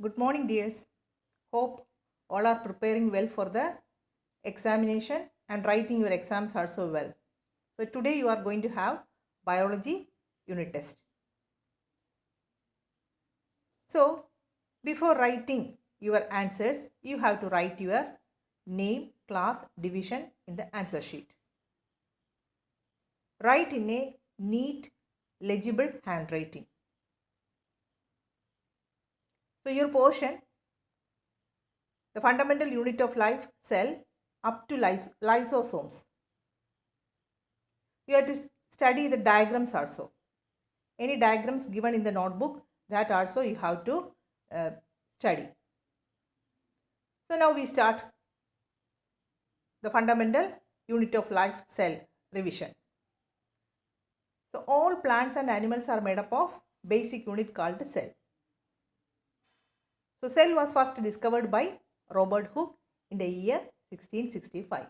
Good morning, dears. Hope all are preparing well for the examination and writing your exams also well. So today you are going to have biology unit test. So before writing your answers, you have to write your name, class, division in the answer sheet. Write in a neat, legible handwriting. So your portion, the fundamental unit of life, cell, up to lysosomes. You have to study the diagrams also. Any diagrams given in the notebook, that also you have to study. So now we start the fundamental unit of life, cell revision. So all plants and animals are made up of basic unit called cell. So cell was first discovered by Robert Hooke in the year 1665.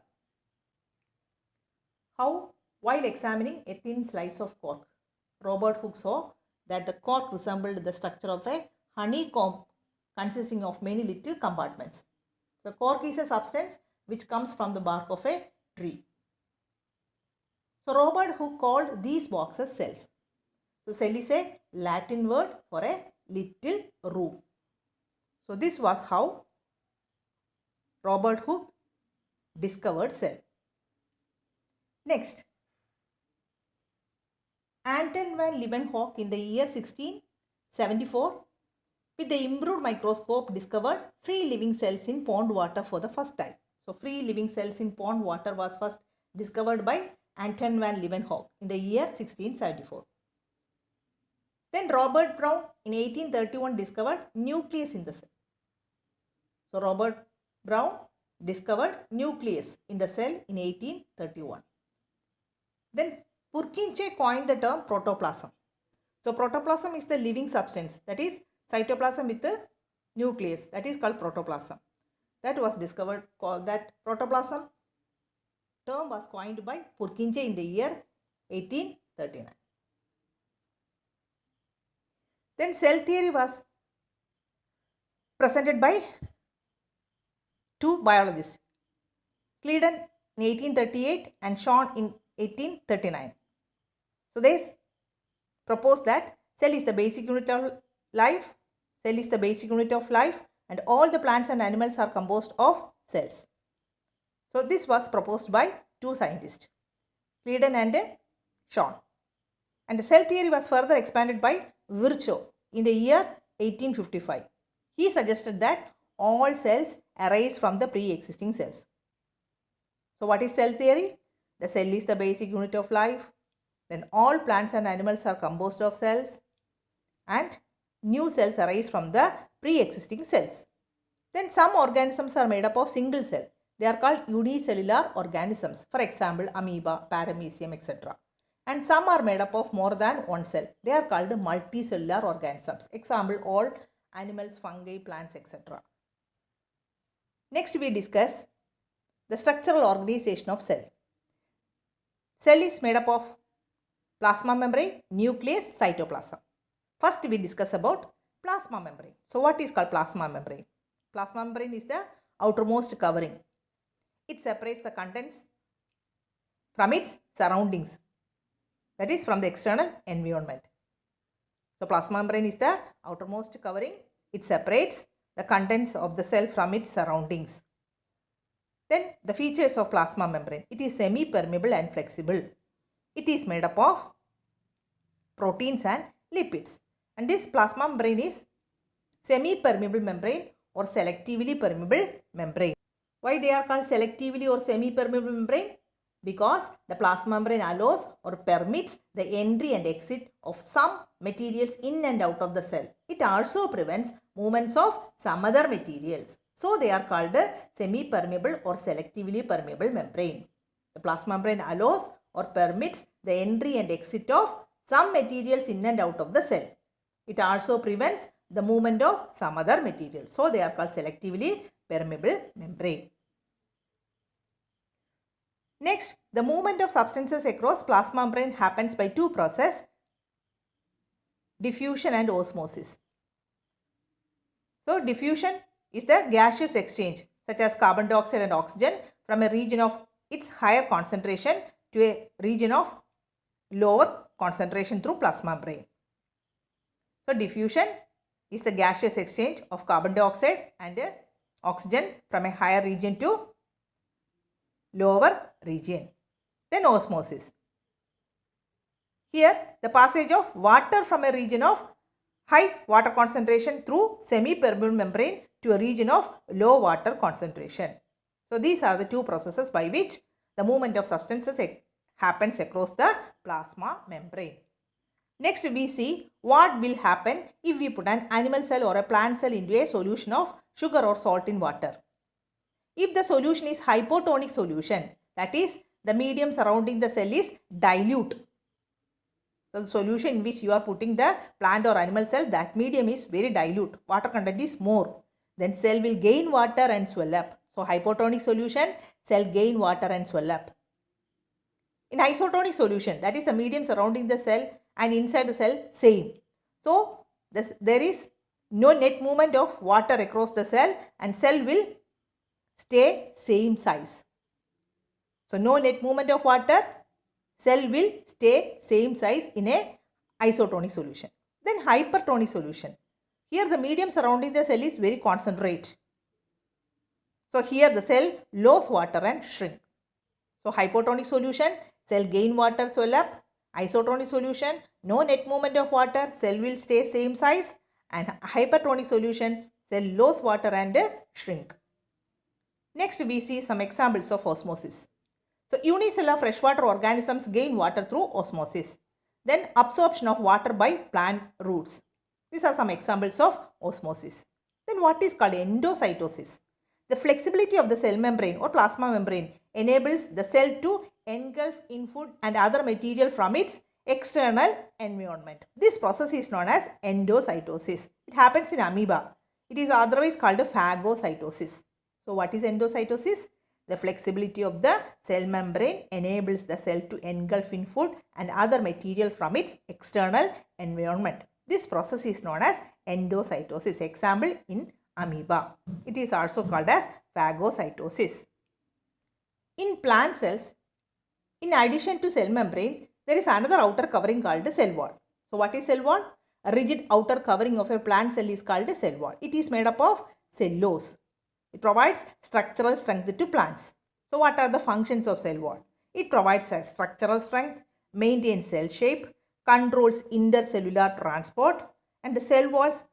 How? While examining a thin slice of cork, Robert Hooke saw that the cork resembled the structure of a honeycomb consisting of many little compartments. So cork is a substance which comes from the bark of a tree. So Robert Hooke called these boxes cells. So cell is a Latin word for a little room. So this was how Robert Hooke discovered cell. Next, Anton van Leeuwenhoek in the year 1674 with the improved microscope discovered free living cells in pond water for the first time. So free living cells in pond water was first discovered by Anton van Leeuwenhoek in the year 1674. Then Robert Brown in 1831 discovered nucleus in the cell. So Robert Brown discovered nucleus in the cell in 1831. Then Purkinje coined the term protoplasm. So protoplasm is the living substance, that is cytoplasm with the nucleus, that is called protoplasm. That was discovered, that protoplasm term was coined by Purkinje in the year 1839. Then cell theory was presented by two biologists, Sleeden in 1838 and Shawn in 1839. So they proposed that cell is the basic unit of life, and all the plants and animals are composed of cells. So this was proposed by two scientists, Sleeden and Shawn. And the cell theory was further expanded by Virchow in the year 1855. He suggested that all cells arise from the pre-existing cells. So what is cell theory? The cell is the basic unit of life. Then all plants and animals are composed of cells, and new cells arise from the pre-existing cells. Then some organisms are made up of single cell. They are called unicellular organisms. For example, amoeba, paramecium, etc. And some are made up of more than one cell. They are called multicellular organisms. Example, all animals, fungi, plants, etc. Next we discuss the structural organization of cell. Cell is made up of plasma membrane, nucleus, cytoplasm. First we discuss about plasma membrane. So what is called plasma membrane? Plasma membrane is the outermost covering. It separates the contents from its surroundings, that is from the external environment. So plasma membrane is the outermost covering. It separates the contents of the cell from its surroundings. Then the features of plasma membrane. It is semi-permeable and flexible. It is made up of proteins and lipids. And this plasma membrane is semi-permeable membrane or selectively permeable membrane. Why they are called selectively or semi-permeable membrane? Because the plasma membrane allows or permits the entry and exit of some materials in and out of the cell. It also prevents movements of some other materials. So they are called semi-permeable or selectively permeable membrane. The plasma membrane allows or permits the entry and exit of some materials in and out of the cell. It also prevents the movement of some other materials. So they are called selectively permeable membrane. Next, the movement of substances across plasma membrane happens by two processes, diffusion and osmosis. So diffusion is the gaseous exchange such as carbon dioxide and oxygen from a region of its higher concentration to a region of lower concentration through plasma membrane. So diffusion is the gaseous exchange of carbon dioxide and oxygen from a higher region to lower region. Then osmosis. Here the passage of water from a region of high water concentration through semi-permeable membrane to a region of low water concentration. So these are the two processes by which the movement of substances happens across the plasma membrane. Next we see what will happen if we put an animal cell or a plant cell into a solution of sugar or salt in water. If the solution is hypotonic solution, that is the medium surrounding the cell is dilute. So the solution in which you are putting the plant or animal cell, that medium is very dilute. Water content is more. Then cell will gain water and swell up. So hypotonic solution, cell gain water and swell up. In isotonic solution, that is the medium surrounding the cell and inside the cell, same. So there is no net movement of water across the cell and cell will stay same size. So no net movement of water, cell will stay same size in a isotonic solution. Then hypertonic solution. Here the medium surrounding the cell is very concentrate. So here the cell lose water and shrink. So hypotonic solution, cell gain water, swell up. Isotonic solution, no net movement of water, cell will stay same size. And hypertonic solution, cell lose water and shrink. Next we see some examples of osmosis. So unicellular freshwater organisms gain water through osmosis. Then absorption of water by plant roots. These are some examples of osmosis. Then what is called endocytosis? The flexibility of the cell membrane or plasma membrane enables the cell to engulf in food and other material from its external environment. This process is known as endocytosis. It happens in amoeba. It is otherwise called phagocytosis. So what is endocytosis? The flexibility of the cell membrane enables the cell to engulf in food and other material from its external environment. This process is known as endocytosis. Example in amoeba. It is also called as phagocytosis. In plant cells, in addition to cell membrane, there is another outer covering called the cell wall. So what is cell wall? A rigid outer covering of a plant cell is called a cell wall. It is made up of cellulose. It provides structural strength to plants. So what are the functions of cell wall? It provides a structural strength, maintains cell shape, controls intercellular transport, and the cell walls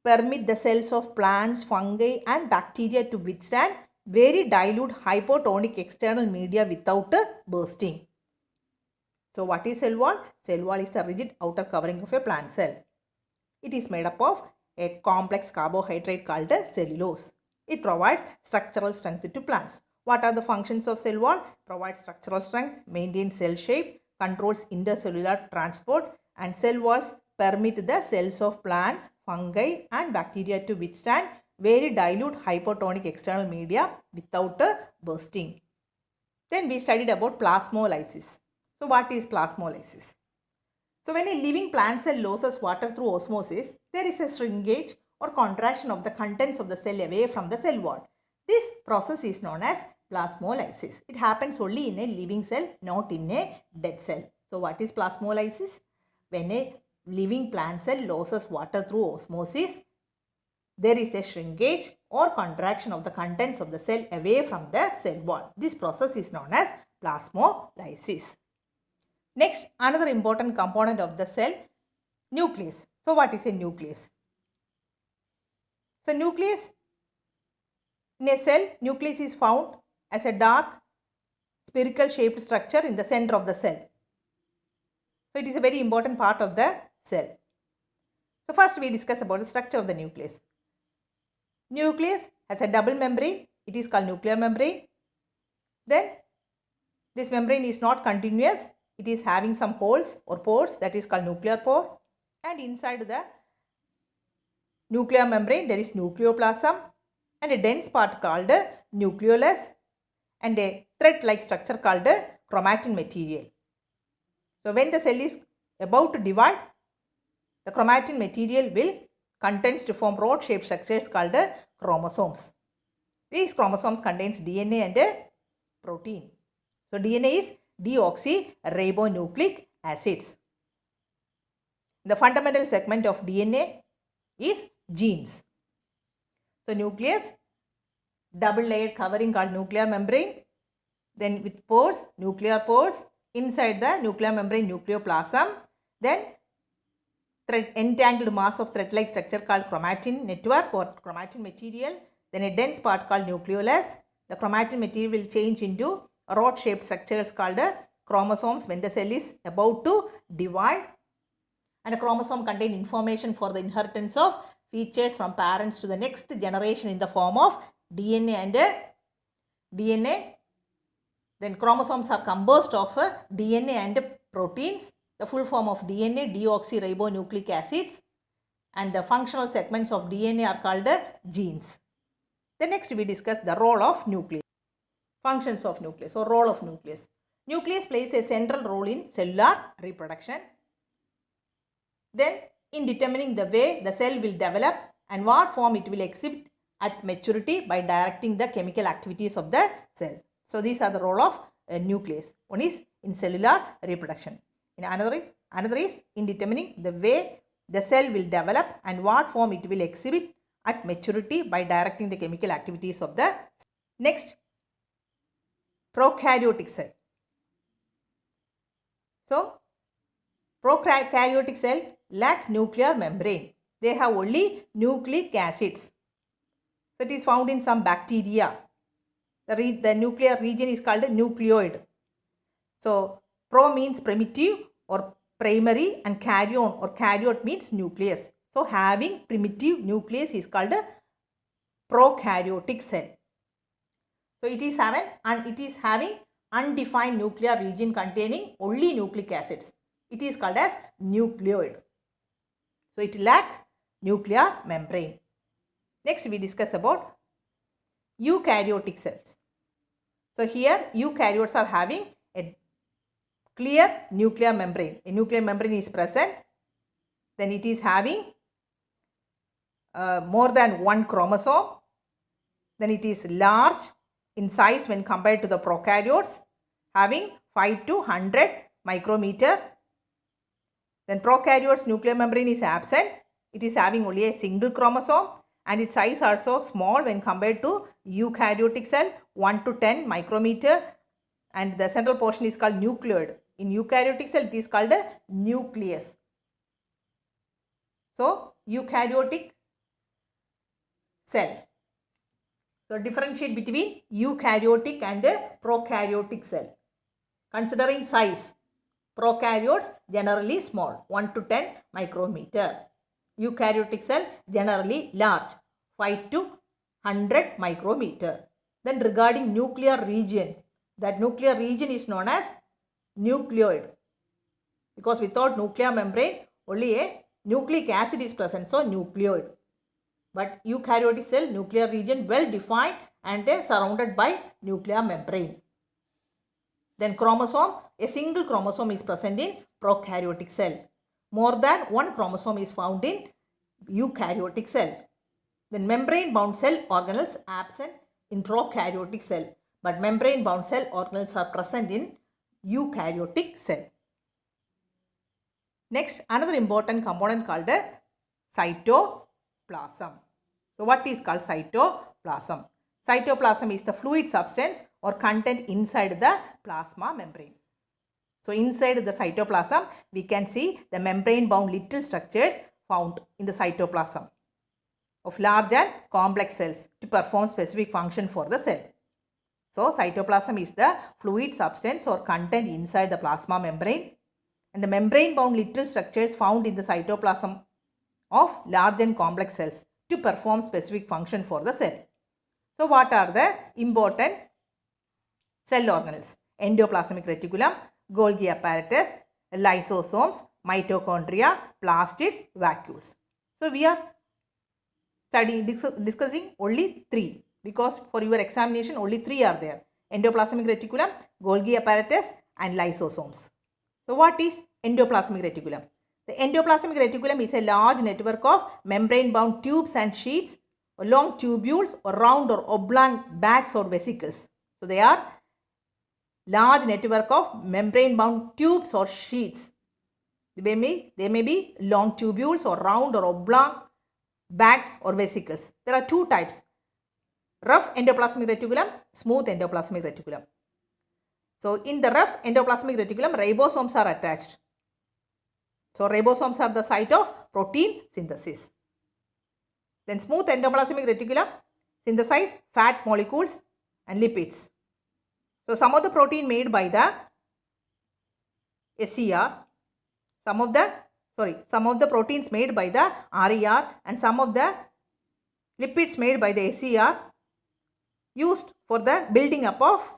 permit the cells of plants, fungi and bacteria to withstand very dilute hypotonic external media without bursting. So what is cell wall? Cell wall is the rigid outer covering of a plant cell. It is made up of a complex carbohydrate called cellulose. It provides structural strength to plants. What are the functions of cell wall? Provides structural strength, maintains cell shape, controls intercellular transport, and cell walls permit the cells of plants, fungi and bacteria to withstand very dilute hypotonic external media without bursting. Then we studied about plasmolysis. So what is plasmolysis? So when a living plant cell loses water through osmosis, there is a shrinkage or contraction of the contents of the cell away from the cell wall. This process is known as plasmolysis. It happens only in a living cell, not in a dead cell. So what is plasmolysis? When a living plant cell loses water through osmosis, there is a shrinkage or contraction of the contents of the cell away from the cell wall. This process is known as plasmolysis. Next, another important component of the cell, nucleus. So what is a nucleus? So nucleus, in a cell, nucleus is found as a dark spherical shaped structure in the center of the cell. So it is a very important part of the cell. So first we discuss about the structure of the nucleus. Nucleus has a double membrane. It is called nuclear membrane. Then this membrane is not continuous. It is having some holes or pores, that is called nuclear pore. And inside the nuclear membrane there is nucleoplasm and a dense part called nucleolus and a thread-like structure called chromatin material. So when the cell is about to divide, the chromatin material will contents to form rod-shaped structures called chromosomes. These chromosomes contains DNA and protein. So DNA is deoxyribonucleic acids. The fundamental segment of DNA is genes. So nucleus, double layered covering called nuclear membrane. Then with pores, nuclear pores. Inside the nuclear membrane, nucleoplasm. Then entangled mass of thread-like structure called chromatin network or chromatin material. Then a dense part called nucleolus. The chromatin material will change into rod-shaped structures called chromosomes when the cell is about to divide. And a chromosome contains information for the inheritance of features from parents to the next generation in the form of DNA and DNA. Then chromosomes are composed of DNA and proteins. The full form of DNA, deoxyribonucleic acids, and the functional segments of DNA are called genes. Then next we discuss the role of nucleus. Functions of nucleus or role of nucleus. Nucleus plays a central role in cellular reproduction. Then in determining the way the cell will develop and what form it will exhibit at maturity by directing the chemical activities of the cell. So these are the role of nucleus. One is in cellular reproduction. Another is in determining the way the cell will develop and what form it will exhibit at maturity by directing the chemical activities of the cell. Next, prokaryotic cell. So prokaryotic cell lack nuclear membrane. They have only nucleic acids. So it is found in some bacteria. The nuclear region is called nucleoid. So pro means primitive or primary and karyon or karyote means nucleus. So having primitive nucleus is called a prokaryotic cell. So it is having undefined nuclear region containing only nucleic acids. It is called as nucleoid. So it lacks nuclear membrane. Next we discuss about eukaryotic cells. So here eukaryotes are having a clear nuclear membrane. A nuclear membrane is present. Then it is having more than one chromosome. Then it is large in size when compared to the prokaryotes, having 5 to 100 micrometer. Then prokaryotes nuclear membrane is absent. It is having only a single chromosome and its size also small when compared to eukaryotic cell, 1 to 10 micrometer, and the central portion is called nucleoid. In eukaryotic cell it is called a nucleus. So eukaryotic cell. So differentiate between eukaryotic and prokaryotic cell. Considering size, prokaryotes generally small, 1 to 10 micrometer. Eukaryotic cell generally large, 5 to 100 micrometer. Then regarding nuclear region, that nuclear region is known as nucleoid, because without nuclear membrane only a nucleic acid is present, so nucleoid. But eukaryotic cell nuclear region well defined and surrounded by nuclear membrane. Then chromosome, a single chromosome is present in prokaryotic cell. More than one chromosome is found in eukaryotic cell. Then membrane bound cell organelles absent in prokaryotic cell, but membrane bound cell organelles are present in eukaryotic cell. Next, another important component called the cytoplasm. So what is called cytoplasm? Cytoplasm is the fluid substance or content inside the plasma membrane. So inside the cytoplasm, we can see the membrane bound little structures found in the cytoplasm of large and complex cells to perform specific function for the cell. So cytoplasm is the fluid substance or content inside the plasma membrane, and the membrane bound little structures found in the cytoplasm of large and complex cells to perform specific function for the cell. So what are the important cell organelles? Endoplasmic reticulum, Golgi apparatus, lysosomes, mitochondria, plastids, vacuoles. So we are discussing only 3, because for your examination only 3 are there: endoplasmic reticulum, Golgi apparatus and lysosomes. So what is endoplasmic reticulum? The endoplasmic reticulum is a large network of membrane-bound tubes and sheets, or long tubules, or round or oblong bags or vesicles. So they are large network of membrane-bound tubes or sheets. They may be long tubules or round or oblong bags or vesicles. There are two types: rough endoplasmic reticulum, smooth endoplasmic reticulum. So in the rough endoplasmic reticulum, ribosomes are attached. So ribosomes are the site of protein synthesis. Then smooth endoplasmic reticulum synthesize fat molecules and lipids. So some of the protein made by the SCR, some of the proteins made by the RER, and some of the lipids made by the SCR used for the building up of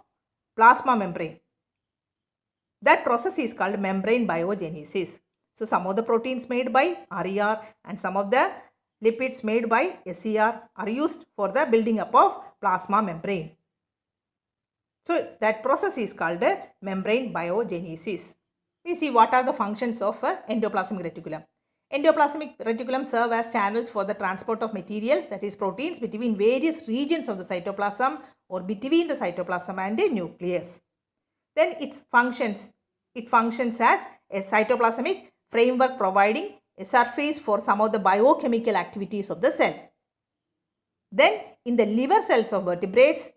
plasma membrane. That process is called membrane biogenesis. So some of the proteins made by RER and some of the lipids made by SCR are used for the building up of plasma membrane. So that process is called membrane biogenesis. We see what are the functions of endoplasmic reticulum. Endoplasmic reticulum serve as channels for the transport of materials, that is proteins, between various regions of the cytoplasm or between the cytoplasm and the nucleus. Then it functions as a cytoplasmic framework providing a surface for some of the biochemical activities of the cell. Then in the liver cells of vertebrates,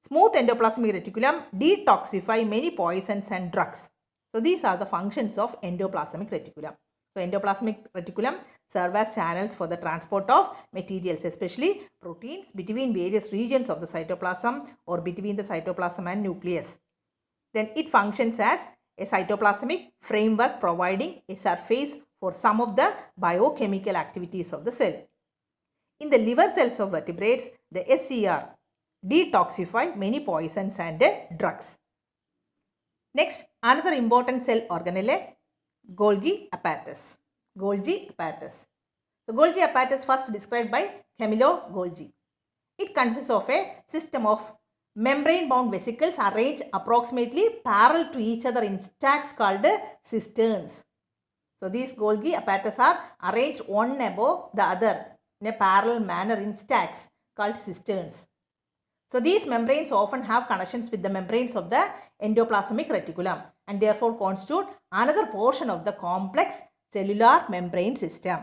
smooth endoplasmic reticulum detoxify many poisons and drugs. So these are the functions of endoplasmic reticulum. So endoplasmic reticulum serve as channels for the transport of materials, especially proteins, between various regions of the cytoplasm or between the cytoplasm and nucleus. Then it functions as a cytoplasmic framework providing a surface for some of the biochemical activities of the cell. In the liver cells of vertebrates, the SCR detoxify many poisons and drugs. Next, another important cell organelle, Golgi apparatus. Golgi apparatus. So Golgi apparatus first described by Camillo Golgi. It consists of a system of membrane-bound vesicles arranged approximately parallel to each other in stacks called cisterns. So these Golgi apparatus are arranged one above the other in a parallel manner in stacks called cisterns. So these membranes often have connections with the membranes of the endoplasmic reticulum and therefore constitute another portion of the complex cellular membrane system.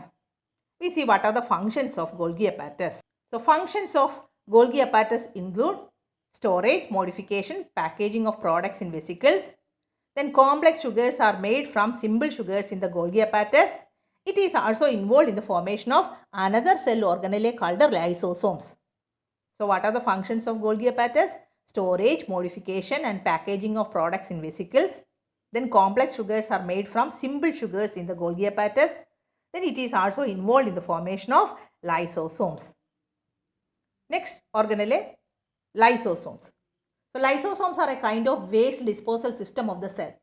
We see what are the functions of Golgi apparatus. So functions of Golgi apparatus include storage, modification, packaging of products in vesicles. Then complex sugars are made from simple sugars in the Golgi apparatus. It is also involved in the formation of another cell organelle called the lysosomes. So what are the functions of Golgi apparatus? Storage, modification and packaging of products in vesicles. Then complex sugars are made from simple sugars in the Golgi apparatus. Then it is also involved in the formation of lysosomes. Next organelle, lysosomes. So lysosomes are a kind of waste disposal system of the cell.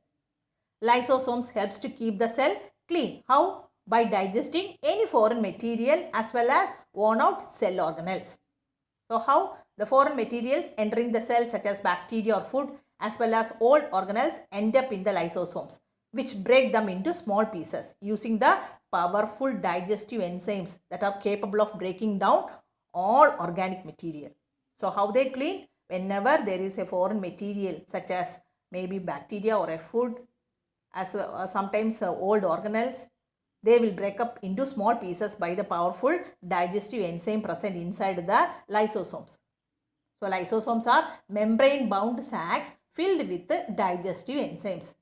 Lysosomes helps to keep the cell clean. How? By digesting any foreign material as well as worn out cell organelles. So how? The foreign materials entering the cell such as bacteria or food as well as old organelles end up in the lysosomes, which break them into small pieces using the powerful digestive enzymes that are capable of breaking down all organic material. So how they clean? Whenever there is a foreign material such as maybe bacteria or a food, as sometimes old organelles, they will break up into small pieces by the powerful digestive enzyme present inside the lysosomes. So lysosomes are membrane bound sacs filled with digestive enzymes.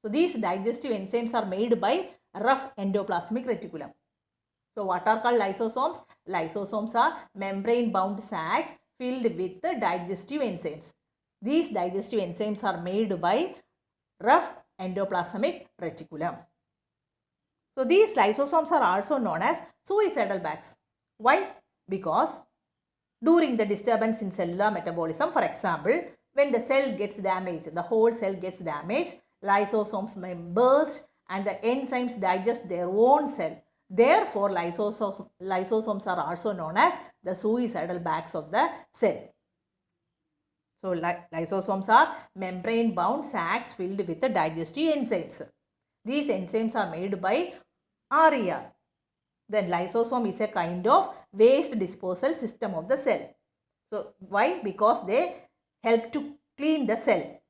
So these digestive enzymes are made by rough endoplasmic reticulum. So what are called lysosomes? Lysosomes are membrane bound sacs filled with digestive enzymes. These digestive enzymes are made by rough endoplasmic reticulum. So these lysosomes are also known as suicidal bags. Why? Because during the disturbance in cellular metabolism, for example, when the cell gets damaged, the whole cell gets damaged, lysosomes may burst and the enzymes digest their own cell. Therefore, lysosomes are also known as the suicidal bags of the cell. So lysosomes are membrane bound sacs filled with the digestive enzymes. These enzymes are made by area. Then lysosome is a kind of waste disposal system of the cell. So why? Because they help to clean the cell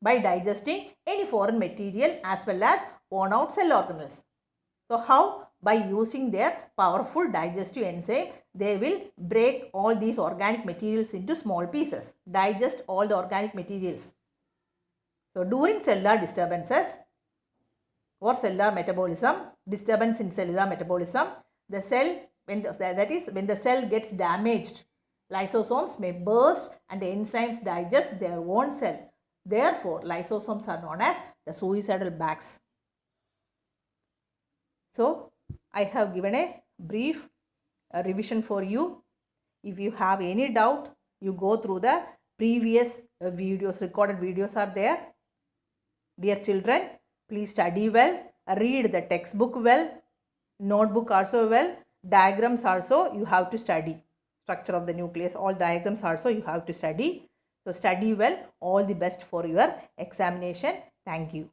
by digesting any foreign material as well as worn out cell organelles. So how? By using their powerful digestive enzyme, they will break all these organic materials into small pieces, digest all the organic materials. So during cellular disturbances or cellular metabolism, disturbance in cellular metabolism, the cell, when the cell gets damaged, lysosomes may burst and the enzymes digest their own cell. Therefore, lysosomes are known as the suicidal bags. So, I have given a brief revision for you. If you have any doubt, you go through the previous videos, recorded videos are there. Dear children, please study well, read the textbook well, notebook also well, diagrams also you have to study. Structure of the nucleus, all diagrams also you have to study. So study well. All the best for your examination. Thank you.